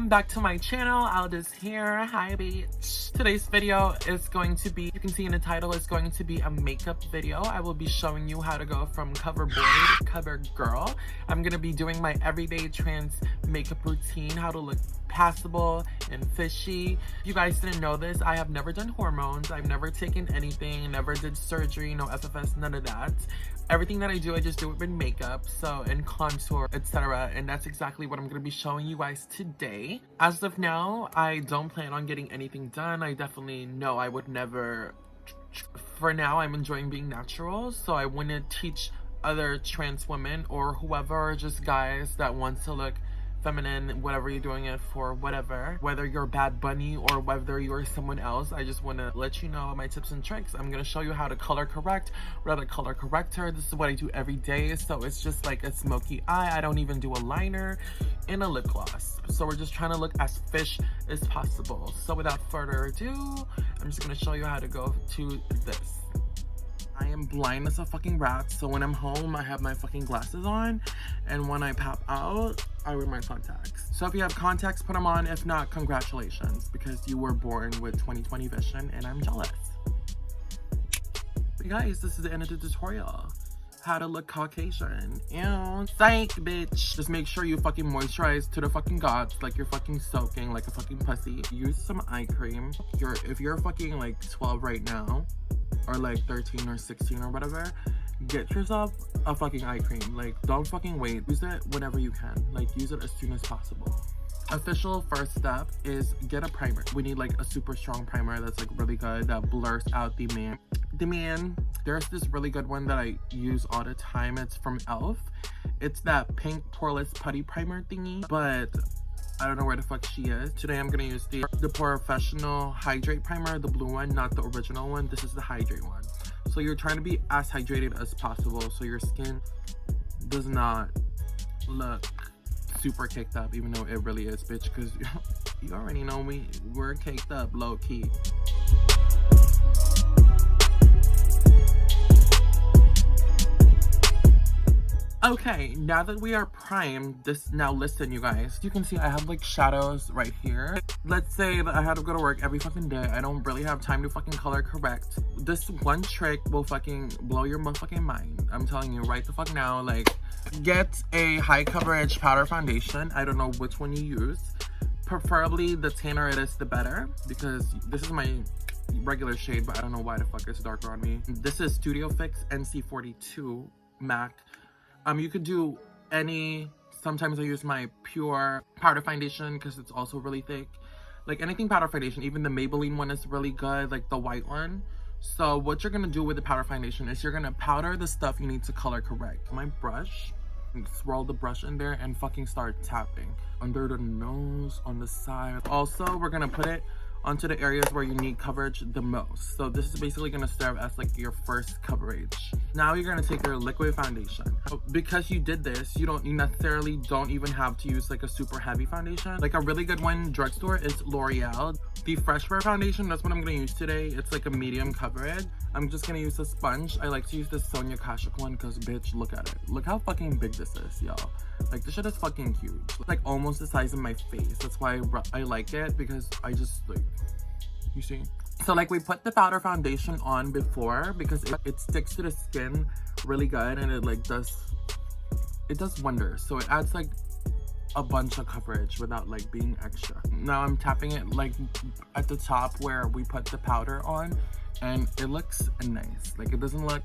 Welcome back to my channel. Aldous here. Hi bitch. Today's video is going to be, you can see in the title, is going to be a makeup video. I will be showing you how to go from cover boy to cover girl. I'm going to be doing my everyday trans makeup routine, how to look passable and fishy. If you guys didn't know this, I have never done hormones. I've never taken anything, never did surgery, no FFS, none of that. Everything that I do, I just do it with makeup, so, and contour, etc. And that's exactly what I'm going to be showing you guys today. As of now, I don't plan on getting anything done. I definitely know I would never. For now, I'm enjoying being natural, so I want to teach other trans women or whoever, just guys that want to look feminine, whatever you're doing it for, whatever, whether you're Bad Bunny or whether you're someone else. I just want to let you know my tips and tricks. I'm going to show you how to color correct, rather color corrector. This is what I do every day, so it's just like a smoky eye. I don't even do a liner and a lip gloss, so we're just trying to look as fish as possible. So without further ado, I'm just going to show you how to go to this. I am blind as a fucking rat, so when I'm home, I have my fucking glasses on, and when I pop out, I wear my contacts. So if you have contacts, put them on. If not, congratulations, because you were born with 20/20 vision, and I'm jealous. But guys, this is the end of the tutorial. How to look Caucasian. Ew, psych, bitch. Just make sure you fucking moisturize to the fucking gods, like you're fucking soaking like a fucking pussy. Use some eye cream. If you're fucking like 12 right now, or like 13 or 16 or whatever, get yourself a fucking eye cream. Like, don't fucking wait. Use it whenever you can. Like, use it as soon as possible. Official first step is get a primer. We need like a super strong primer that's like really good, that blurs out the man. There's this really good one that I use all the time. It's from e.l.f. It's that pink poreless putty primer thingy, but I don't know where the fuck she is. Today I'm gonna use the Professional Hydrate Primer, the blue one, not the original one. This is the Hydrate one. So you're trying to be as hydrated as possible so your skin does not look super caked up, even though it really is, bitch, because you already know we're caked up low-key. Okay, now that we are primed, now listen, you guys. You can see I have like shadows right here. Let's say that I had to go to work every fucking day. I don't really have time to fucking color correct. This one trick will fucking blow your motherfucking mind. I'm telling you right the fuck now. Like, get a high coverage powder foundation. I don't know which one you use. Preferably the tanner it is, the better, because this is my regular shade, but I don't know why the fuck it's darker on me. This is Studio Fix NC42 MAC. You could do any, sometimes I use my pure powder foundation because it's also really thick. Like anything powder foundation, even the Maybelline one is really good, like the white one. So what you're gonna do with the powder foundation is you're gonna powder the stuff you need to color correct. My brush, and swirl the brush in there and fucking start tapping. Under the nose, on the side. Also, we're gonna put it onto the areas where you need coverage the most. So this is basically going to serve as like your first coverage. Now you're going to take your liquid foundation. Because you did this, you necessarily don't even have to use like a super heavy foundation. Like a really good one drugstore is L'Oreal. The Fresh Wear foundation, that's what I'm going to use today. It's like a medium coverage. I'm just going to use a sponge. I like to use the Sonia Kashuk one because bitch, look at it. Look how fucking big this is, y'all. Like this shit is fucking huge. It's like almost the size of my face. That's why I like it, because I just like, you see? So like we put the powder foundation on before because it sticks to the skin really good, and it like does wonders. So it adds like a bunch of coverage without like being extra. Now I'm tapping it like at the top where we put the powder on, and it looks nice. Like it doesn't look,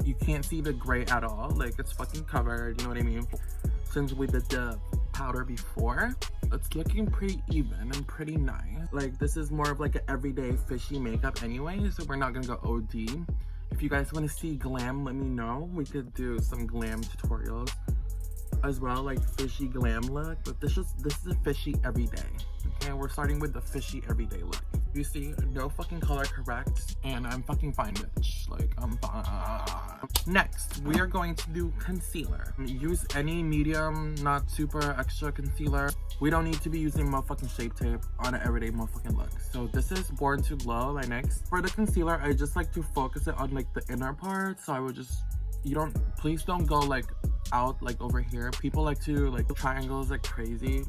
you can't see the gray at all. Like it's fucking covered, you know what I mean? Since we did the powder before, it's looking pretty even and pretty nice. Like this is more of like an everyday fishy makeup anyway, so we're not gonna go OD. If you guys want to see glam, let me know. We could do some glam tutorials as well, like fishy glam look. But this is a fishy everyday. Okay, we're starting with the fishy everyday look. You see, no fucking color correct, and I'm fucking fine, bitch. Like, I'm fine. Next, we are going to do concealer. Use any medium, not super extra concealer. We don't need to be using motherfucking Shape Tape on an everyday motherfucking look. So this is Born to Glow by NYX. For the concealer, I just like to focus it on like the inner part. So I would just, please don't go like out like over here. People like to like triangles like crazy.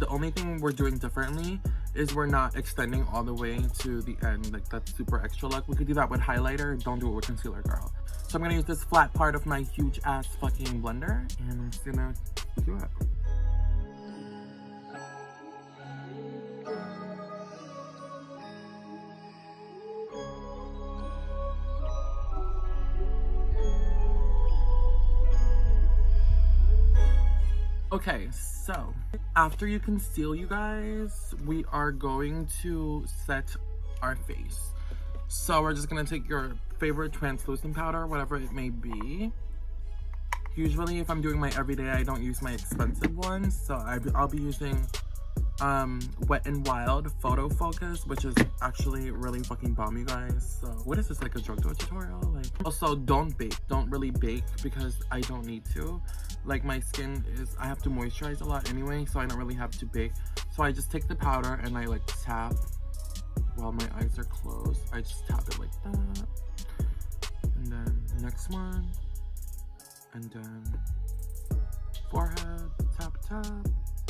the only thing we're doing differently is we're not extending all the way to the end. Like, that's super extra look. We could do that with highlighter. Don't do it with concealer, girl. So I'm gonna use this flat part of my huge ass fucking blender, and I'm just gonna do it. Okay, so after you conceal, you guys, we are going to set our face. So we're just gonna take your favorite translucent powder, whatever it may be. Usually if I'm doing my everyday, I don't use my expensive ones, so I'll be using Wet n Wild Photo Focus, which is actually really fucking bomb, you guys. So what is this, like a drug door tutorial? Like, also don't bake, don't really bake, because I don't need to. Like, my skin is, I have to moisturize a lot anyway, so I don't really have to bake. So I just take the powder and I like tap while my eyes are closed. I just tap it like that, and then next one, and then forehead, tap tap,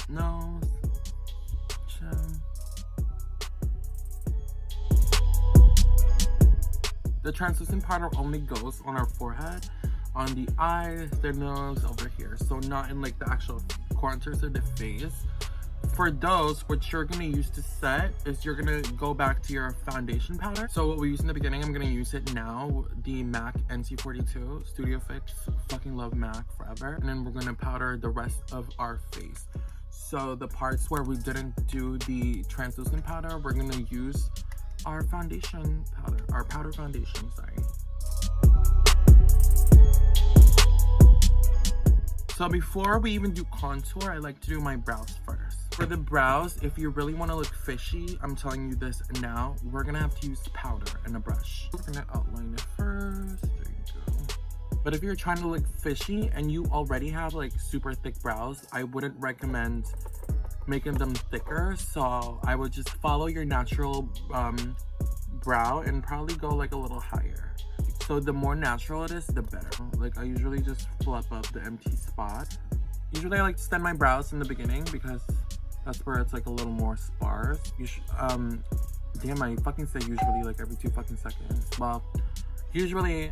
nose, chin. The translucent powder only goes on our forehead, on the eyes, the nose, over here. So not in like the actual contours of the face. For those, what you're gonna use to set is you're gonna go back to your foundation powder. So what we used in the beginning, I'm gonna use it now, the MAC NC42 Studio Fix. Fucking love MAC forever. And then we're gonna powder the rest of our face. So the parts where we didn't do the translucent powder, we're gonna use our foundation powder, our powder foundation, sorry. So before we even do contour, I like to do my brows first. For the brows, if you really want to look fishy, I'm telling you this now, we're gonna have to use powder and a brush. We're gonna outline it first, there you go. But if you're trying to look fishy and you already have like super thick brows, I wouldn't recommend making them thicker. So I would just follow your natural brow and probably go like a little higher. So the more natural it is, the better. Like, I usually just fluff up the empty spot. Usually I like to extend my brows in the beginning because that's where it's like a little more sparse. Damn, I fucking say usually like every 2 fucking seconds. Well, usually,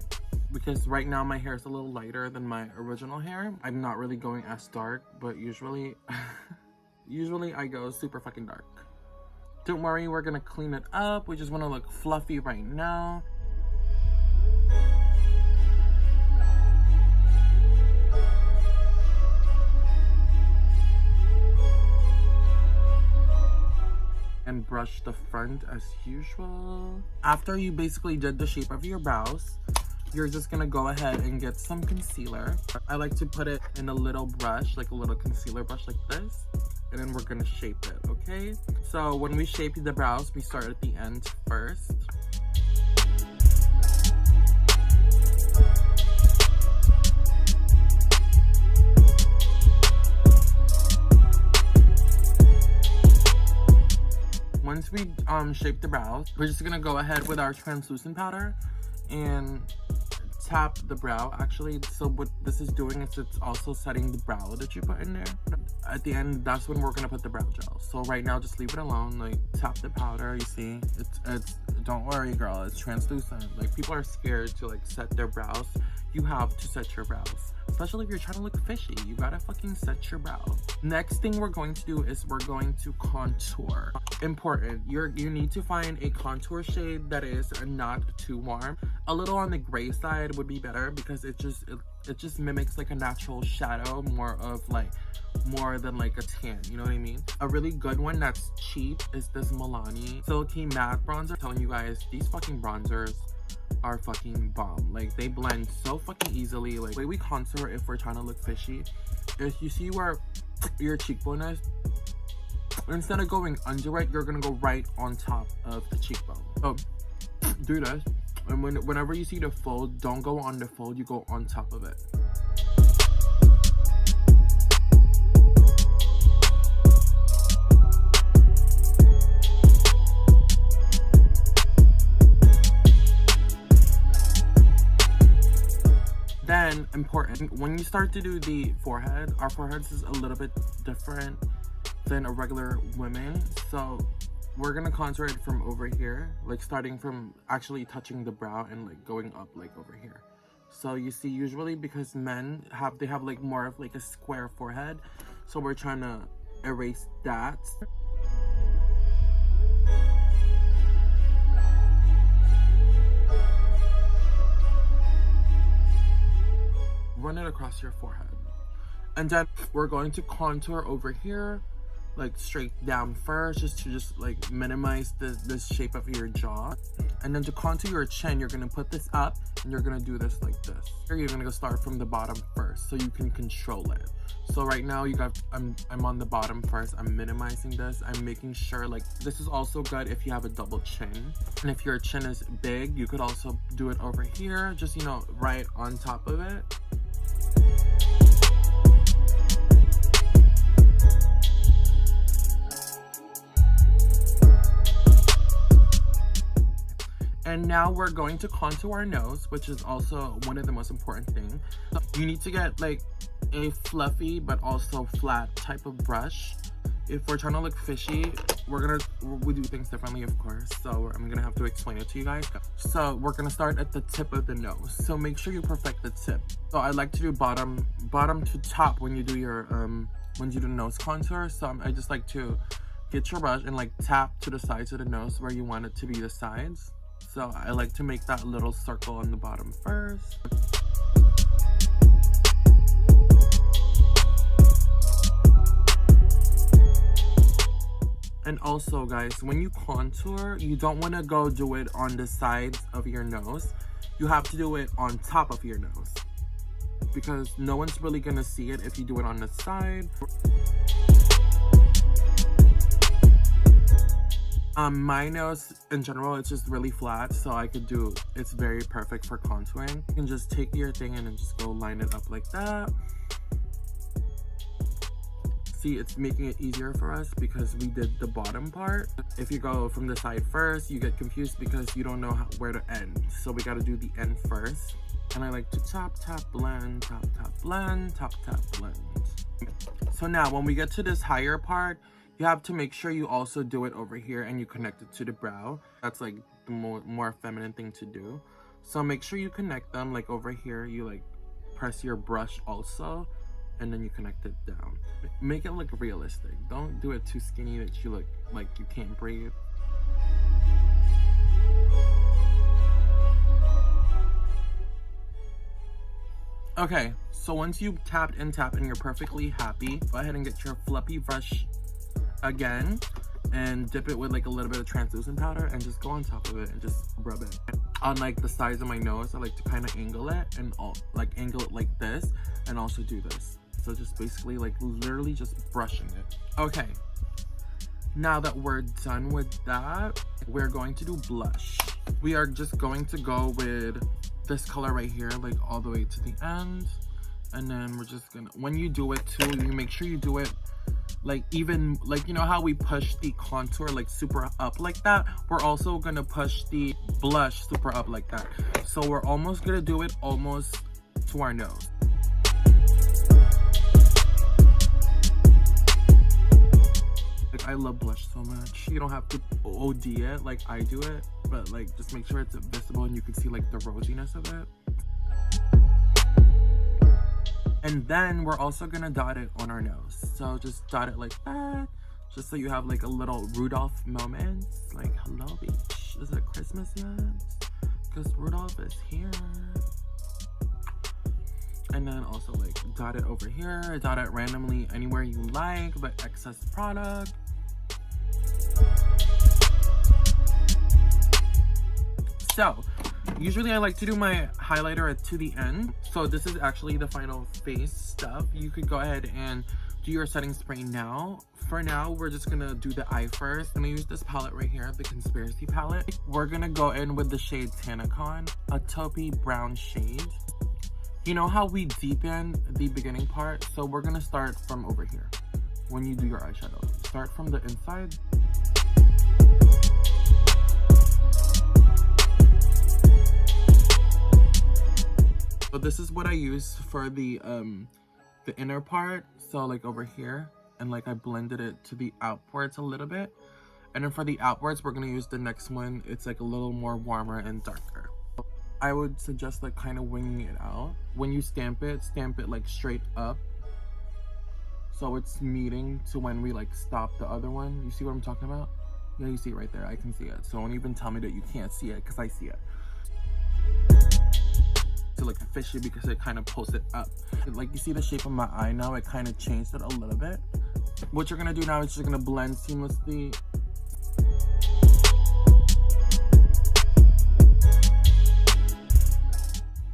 because right now my hair is a little lighter than my original hair. I'm not really going as dark, but usually, usually I go super fucking dark. Don't worry, we're gonna clean it up. We just wanna look fluffy right now. And brush the front as usual. After you basically did the shape of your brows, you're just gonna go ahead and get some concealer. I like to put it in a little brush, like a little concealer brush like this, and then we're gonna shape it, okay? So when we shape the brows, we start at the end first. Once we shape the brows, we're just gonna go ahead with our translucent powder and tap the brow. Actually, so what this is doing is it's also setting the brow that you put in there. At the end, that's when we're gonna put the brow gel. So right now, just leave it alone. Like, tap the powder. You see, it's don't worry, girl. It's translucent. Like, people are scared to like set their brows. You have to set your brows. Especially if you're trying to look fishy, you gotta fucking set your brow. Next thing we're going to do is we're going to contour. Important, you need to find a contour shade that is not too warm. A little on the gray side would be better because it just mimics like a natural shadow, more than like a tan, you know what I mean? A really good one that's cheap is this Milani Silky Matte Bronzer. I'm telling you guys, these fucking bronzers are fucking bomb. Like, they blend so fucking easily. Like, the way we contour if we're trying to look fishy is, you see where your cheekbone is? Instead of going under it, you're gonna go right on top of the cheekbone. So do this, and whenever you see the fold, don't go on the fold, you go on top of it. Then, important, when you start to do the forehead, our foreheads is a little bit different than a regular woman. So we're gonna contour it from over here, like starting from actually touching the brow and like going up like over here. So you see, usually because men have like more of like a square forehead, so we're trying to erase that. Run it across your forehead. And then we're going to contour over here, like straight down first, just to like minimize this shape of your jaw. And then to contour your chin, you're gonna put this up and you're gonna do this like this. Here you're gonna go start from the bottom first so you can control it. So right now I'm on the bottom first. I'm minimizing this. I'm making sure, like, this is also good if you have a double chin. And if your chin is big, you could also do it over here, just, you know, right on top of it. And now we're going to contour our nose, which is also one of the most important things. So you need to get like a fluffy but also flat type of brush. If we're trying to look fishy, we do things differently, of course. So I'm gonna have to explain it to you guys. So we're gonna start at the tip of the nose. So make sure you perfect the tip. So I like to do bottom to top when you do your when you do nose contour. So I just like to get your brush and like tap to the sides of the nose where you want it to be the sides. So I like to make that little circle on the bottom first. And also, guys, when you contour, you don't want to go do it on the sides of your nose. You have to do it on top of your nose, because no one's really gonna see it if you do it on the side. My nose in general, it's just really flat, so it's very perfect for contouring. You can just take your thing and then just go line it up like that. See, it's making it easier for us because we did the bottom part. If you go from the side first, you get confused because you don't know where to end. So we gotta do the end first. And I like to tap, tap, blend, tap, tap, blend, tap, tap, blend. So now when we get to this higher part, you have to make sure you also do it over here and you connect it to the brow. That's like the more feminine thing to do. So make sure you connect them, like over here, you like press your brush also, and then you connect it down. Make it look realistic. Don't do it too skinny that you look like you can't breathe. Okay, so once you've tapped and you're perfectly happy, go ahead and get your fluffy brush again and dip it with like a little bit of translucent powder and just go on top of it and just rub it. On like the sides of my nose, I like to kind of angle it and angle it like this and also do this. So just basically like literally just brushing it. Okay, now that we're done with that, we're going to do blush. We are just going to go with this color right here, like all the way to the end. And then we're just gonna, when you do it too, you make sure you do it like even, like, you know how we push the contour like super up like that? We're also gonna push the blush super up like that. So we're almost gonna do it almost to our nose. Like, I love blush so much. You don't have to OD it like I do it, but like just make sure it's visible and you can see like the rosiness of it. And then we're also gonna dot it on our nose. So just dot it like that, just so you have like a little Rudolph moment. Like, hello beach, is it Christmas yet? Because Rudolph is here. And then also like dot it over here, dot it randomly anywhere you like, but excess product. So usually I like to do my highlighter to the end. So this is actually the final face stuff. You could go ahead and do your setting spray now. For now, we're just gonna do the eye first. I'm gonna use this palette right here, the Conspiracy palette. We're gonna go in with the shade Tanacon, a taupey brown shade. You know how we deepen the beginning part? So we're gonna start from over here. When you do your eyeshadow, start from the inside. So this is what I use for the inner part. So like over here, and like I blended it to the outwards a little bit. And then for the outwards, we're gonna use the next one. It's like a little more warmer and darker. I would suggest like kind of winging it out. When you stamp it like straight up, so it's meeting to when we like stop the other one. You see what I'm talking about? Yeah, you see it right there. I can see it. So don't even tell me that you can't see it, because I see it. To like the fishy, because it kind of pulls it up. Like you see the shape of my eye now, it kind of changed it a little bit. What you're gonna do now is you're gonna blend seamlessly.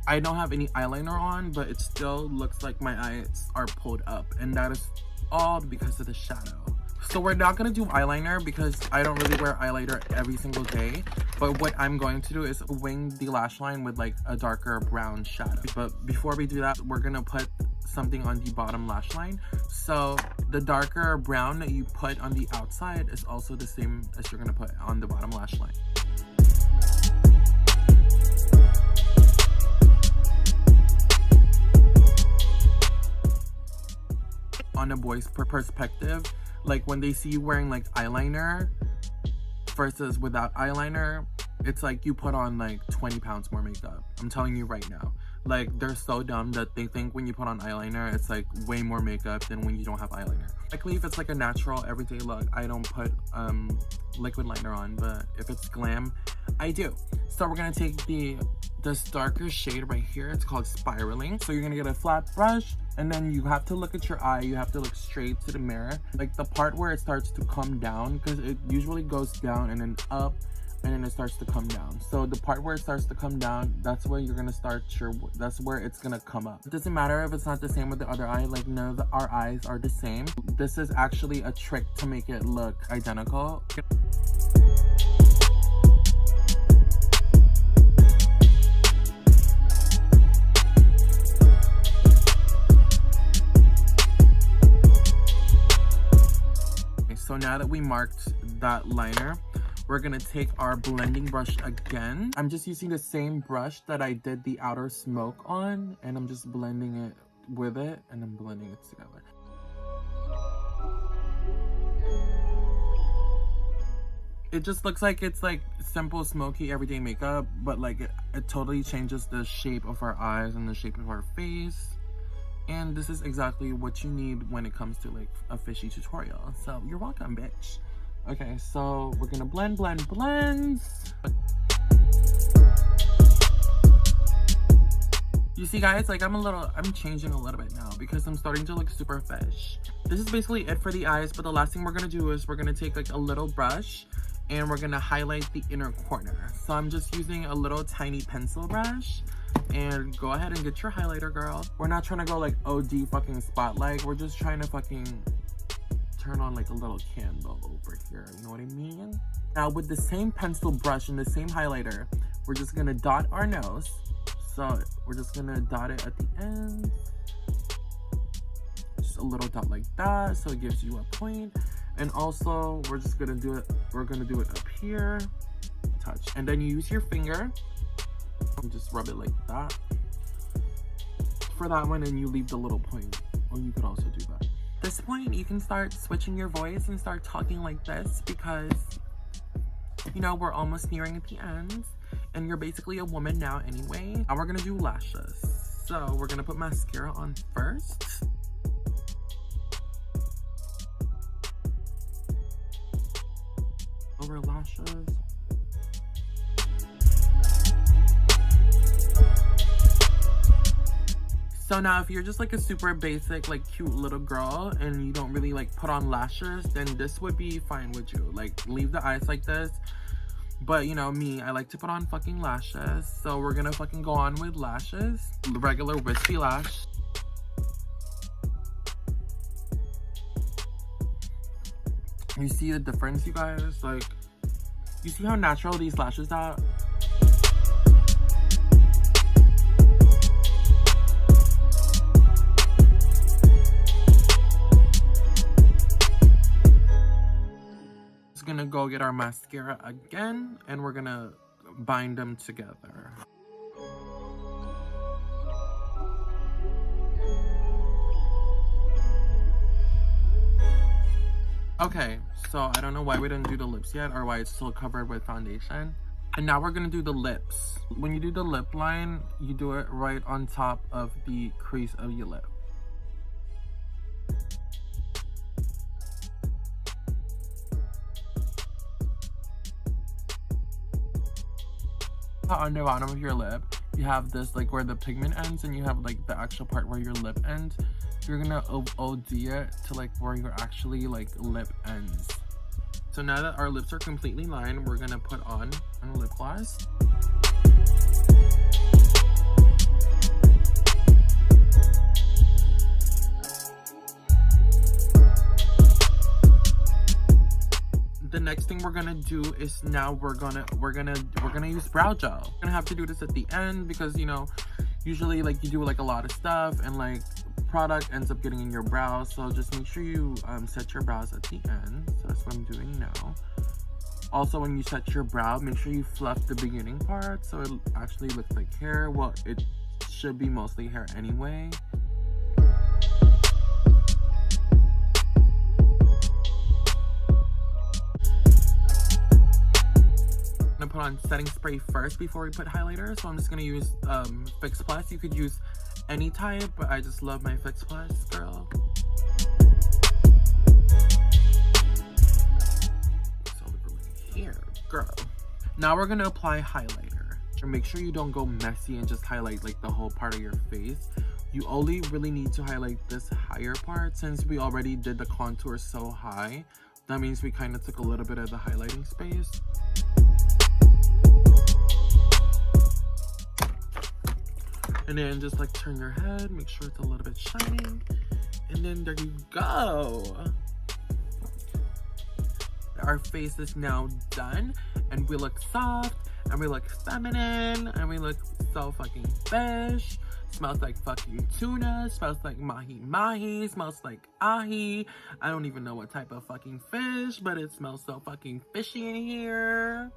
I don't have any eyeliner on, but it still looks like my eyes are pulled up, and that is all because of the shadow. So we're not gonna do eyeliner because I don't really wear eyeliner every single day. But what I'm going to do is wing the lash line with like a darker brown shadow. But before we do that, we're gonna put something on the bottom lash line. So the darker brown that you put on the outside is also the same as you're gonna put on the bottom lash line. On a boy's perspective, like when they see you wearing like eyeliner versus without eyeliner, it's like you put on like 20 pounds more makeup. I'm telling you right now. Like, they're so dumb that they think when you put on eyeliner, it's like way more makeup than when you don't have eyeliner. Likely if it's like a natural everyday look, I don't put liquid liner on, but if it's glam, I do. So we're gonna take this darker shade right here. It's called Spiraling. So you're gonna get a flat brush, and then you have to look at your eye. You have to look straight to the mirror. Like the part where it starts to come down, because it usually goes down and then up, and then it starts to come down. So the part where it starts to come down, that's where you're gonna start that's where it's gonna come up. It doesn't matter if it's not the same with the other eye. Like, none of our eyes are the same. This is actually a trick to make it look identical. So now that we marked that liner, we're gonna take our blending brush again. I'm just using the same brush that I did the outer smoke on, and I'm just blending it with it, and I'm blending it together. It just looks like it's like simple, smoky, everyday makeup, but like it totally changes the shape of our eyes and the shape of our face. And this is exactly what you need when it comes to like a fishy tutorial. So you're welcome, bitch. Okay, so we're gonna blend. You see guys, like I'm changing a little bit now because I'm starting to look super fish. This is basically it for the eyes, but the last thing we're gonna do is we're gonna take like a little brush and we're gonna highlight the inner corner. So I'm just using a little tiny pencil brush. And go ahead and get your highlighter, girl. We're not trying to go like OD fucking spotlight. We're just trying to fucking turn on like a little candle over here. You know what I mean? Now with the same pencil brush and the same highlighter, we're just gonna dot our nose. So we're just gonna dot it at the end. Just a little dot like that, so it gives you a point. And also we're just gonna do it, we're gonna do it up here. Touch. And then you use your finger and just rub it like that for that one, and you leave the little point, or you could also do that. At this point you can start switching your voice and start talking like this, because you know we're almost nearing the end and you're basically a woman now anyway. Now we're gonna do lashes. So we're gonna put mascara on first. Over lashes. So now if you're just like a super basic, like cute little girl and you don't really like put on lashes, then this would be fine with you. Like, leave the eyes like this. But you know me, I like to put on fucking lashes. So we're gonna fucking go on with lashes. Regular wispy lash. You see the difference, you guys? Like, you see how natural these lashes are? Gonna go get our mascara again, and we're gonna bind them together. Okay, so I don't know why we didn't do the lips yet or why it's still covered with foundation. And now we're gonna do the lips. When you do the lip line, you do it right on top of the crease of your lip. On the bottom of your lip, you have this like where the pigment ends, and you have like the actual part where your lip ends. You're gonna OD it to like where your actually like lip ends. So now that our lips are completely lined, we're gonna put on a lip gloss. The next thing we're gonna do is now we're gonna use brow gel. We're gonna have to do this at the end because, you know, usually like you do like a lot of stuff and like product ends up getting in your brows, so just make sure you set your brows at the end. So that's what I'm doing now. Also, when you set your brow, make sure you fluff the beginning part so it actually looks like hair. Well, it should be mostly hair anyway. I'm gonna put on setting spray first before we put highlighter, so I'm just gonna use Fix Plus. You could use any type, but I just love my Fix Plus, girl. So over here, girl. Now we're gonna apply highlighter. Make sure you don't go messy and just highlight like the whole part of your face. You only really need to highlight this higher part. Since we already did the contour so high, that means we kind of took a little bit of the highlighting space. And then just like turn your head, make sure it's a little bit shining, and then there you go. Our face is now done, and we look soft, and we look feminine, and we look so fucking fish. Smells like fucking tuna, smells like mahi, smells like ahi. I don't even know what type of fucking fish, but it smells so fucking fishy in here.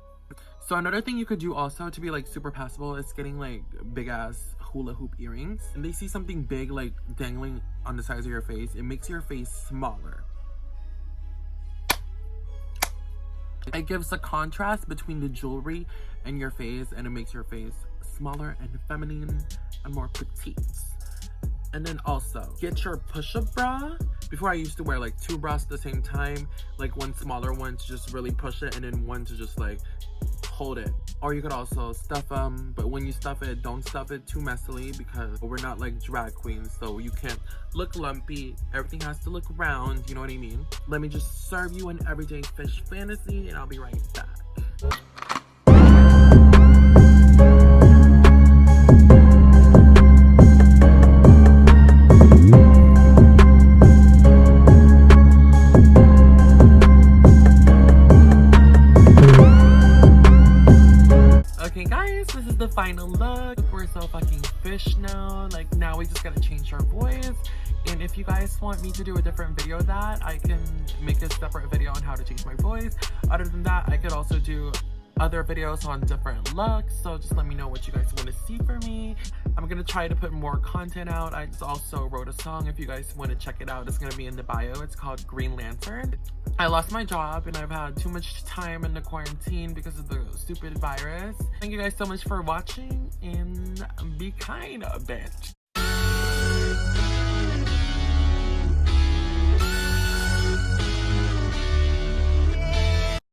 So another thing you could do also to be like super passable is getting like big ass hula hoop earrings. And they see something big like dangling on the sides of your face, it makes your face smaller. It gives a contrast between the jewelry and your face, and it makes your face smaller and feminine and more petite. And then also get your push-up bra. Before I used to wear like 2 bras at the same time, like one smaller one to just really push it and then one to just like hold it. Or you could also stuff them, but when you stuff it, don't stuff it too messily because we're not like drag queens, so you can't look lumpy. Everything has to look round, you know what I mean? Let me just serve you an everyday fish fantasy and I'll be right back. The final look. We're so fucking fish now. Like now we just gotta change our voice. And if you guys want me to do a different video of that, I can make a separate video on how to change my voice. Other than that, I could also do other videos on different looks, so just let me know what you guys want to see from me. I'm gonna try to put more content out. I just also wrote a song. If you guys want to check it out, it's gonna be in the bio. It's called Green Lantern. I lost my job and I've had too much time in the quarantine because of the stupid virus. Thank you guys so much for watching, and be kind, bitch.